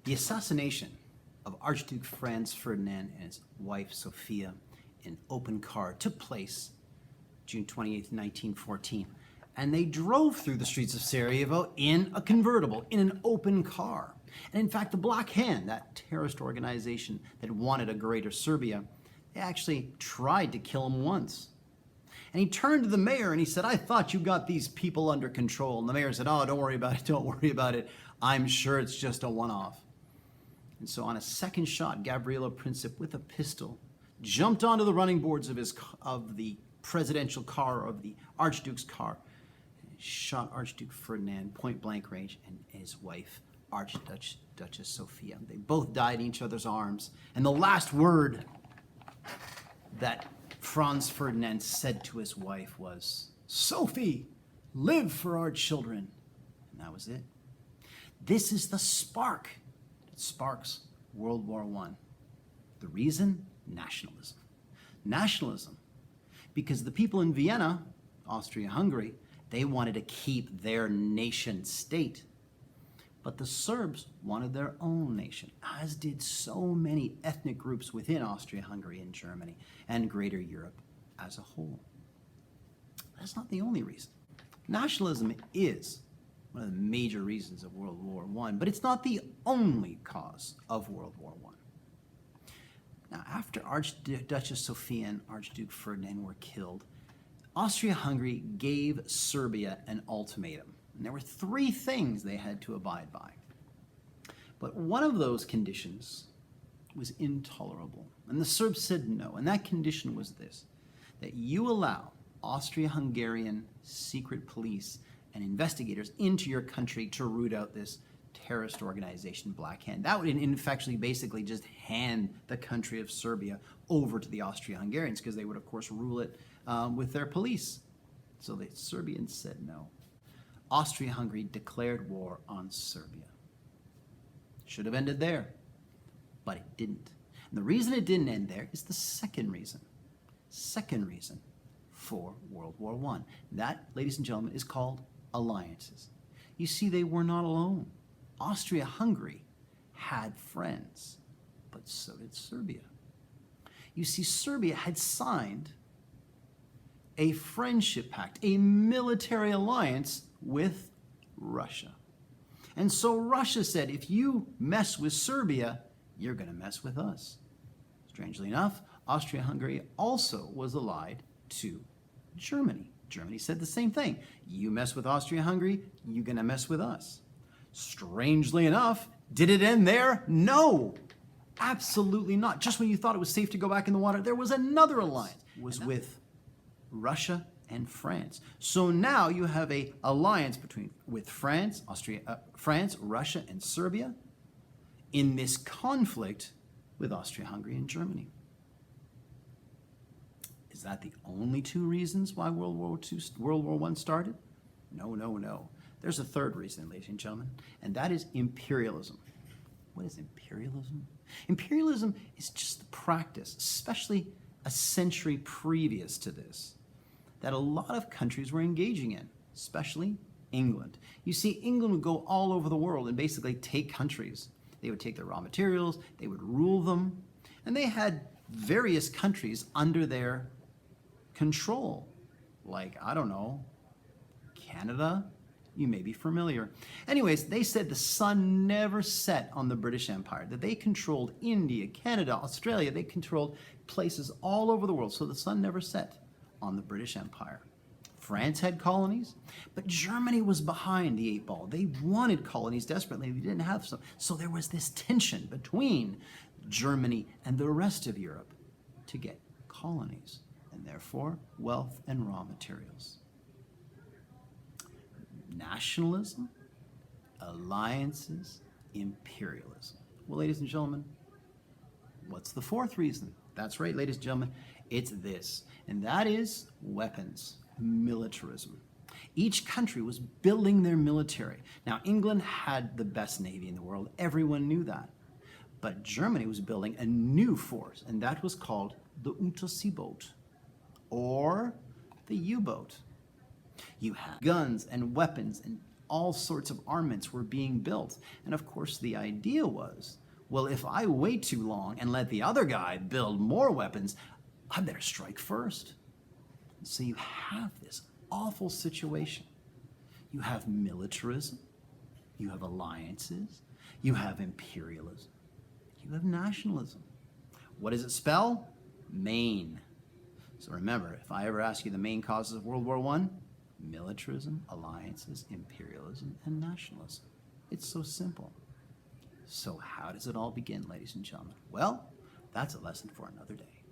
The assassination of Archduke Franz Ferdinand and his wife Sophia in open car took place June 28, 1914, and they drove through the streets of Sarajevo in a convertible, in an open car. And in fact, the Black Hand, that terrorist organization that wanted a greater Serbia, they actually tried to kill him once. And he turned to the mayor and he said, "I thought you got these people under control." And the mayor said, "Oh, don't worry about it, don't worry about it. I'm sure it's just a one-off." And so on a second shot, Gabriela Princip, with a pistol, jumped onto the running boards of the presidential car, of the Archduke's car, and shot Archduke Ferdinand point blank range and his wife, Archduchess Sophia. They both died in each other's arms. And the last word that Franz Ferdinand said to his wife was, "Sophie, live for our children." And that was it. This is the spark that sparks World War I. The reason? Nationalism. Nationalism. Because the people in Vienna, Austria-Hungary, they wanted to keep their nation state. But the Serbs wanted their own nation, as did so many ethnic groups within Austria-Hungary and Germany and Greater Europe as a whole. That's not the only reason. Nationalism is one of the major reasons of World War I, but it's not the only cause of World War I. Now, after Archduchess Sophia and Archduke Ferdinand were killed, Austria-Hungary gave Serbia an ultimatum. And there were three things they had to abide by. But one of those conditions was intolerable. And the Serbs said no. And that condition was this: that you allow Austria-Hungarian secret police and investigators into your country to root out this terrorist organization, Black Hand. That would in fact basically just hand the country of Serbia over to the Austria-Hungarians, because they would of course rule it with their police. So the Serbians said no. Austria-Hungary declared war on Serbia. Should have ended there, but it didn't. And the reason it didn't end there is the second reason for World War I. That, ladies and gentlemen, is called alliances. You see, they were not alone. Austria-Hungary had friends, but so did Serbia. You see, Serbia had signed a friendship pact, a military alliance with Russia. And so Russia said, if you mess with Serbia, you're going to mess with us. Strangely enough, Austria-Hungary also was allied to Germany. Germany said the same thing. You mess with Austria-Hungary, you're going to mess with us. Strangely enough, did it end there? No, absolutely not. Just when you thought it was safe to go back in the water, there was another alliance. It was with Russia and France. So now you have an alliance with France, France, Russia, and Serbia in this conflict with Austria-Hungary and Germany. Is that the only two reasons why World War I started? No, no, no. There's a third reason, ladies and gentlemen, and that is imperialism. What is imperialism? Imperialism is just the practice, especially a century previous to this, that a lot of countries were engaging in, especially England. You see, England would go all over the world and basically take countries. They would take their raw materials, they would rule them, and they had various countries under their control, like, I don't know, Canada. You may be familiar. Anyways, they said the sun never set on the British Empire, that they controlled India, Canada, Australia. They controlled places all over the world, so the sun never set on the British Empire. France had colonies, but Germany was behind the eight ball. They wanted colonies desperately. They didn't have some. So there was this tension between Germany and the rest of Europe to get colonies, and therefore wealth and raw materials. Nationalism, alliances, imperialism. Well, ladies and gentlemen, what's the fourth reason? That's right, ladies and gentlemen, it's this, and that is weapons, militarism. Each country was building their military. Now, England had the best navy in the world. Everyone knew that. But Germany was building a new force, and that was called the Unterseeboot, or the U-boat. You had guns and weapons and All sorts of armaments were being built. And of course, the idea was, well, if I wait too long and let the other guy build more weapons, I better strike first. So you have this awful situation. You have militarism, you have alliances, you have imperialism, you have nationalism. What does it spell? Main. So remember, if I ever ask you the main causes of World War I, militarism, alliances, imperialism, and nationalism. It's so simple. So how does it all begin, ladies and gentlemen? Well, that's a lesson for another day.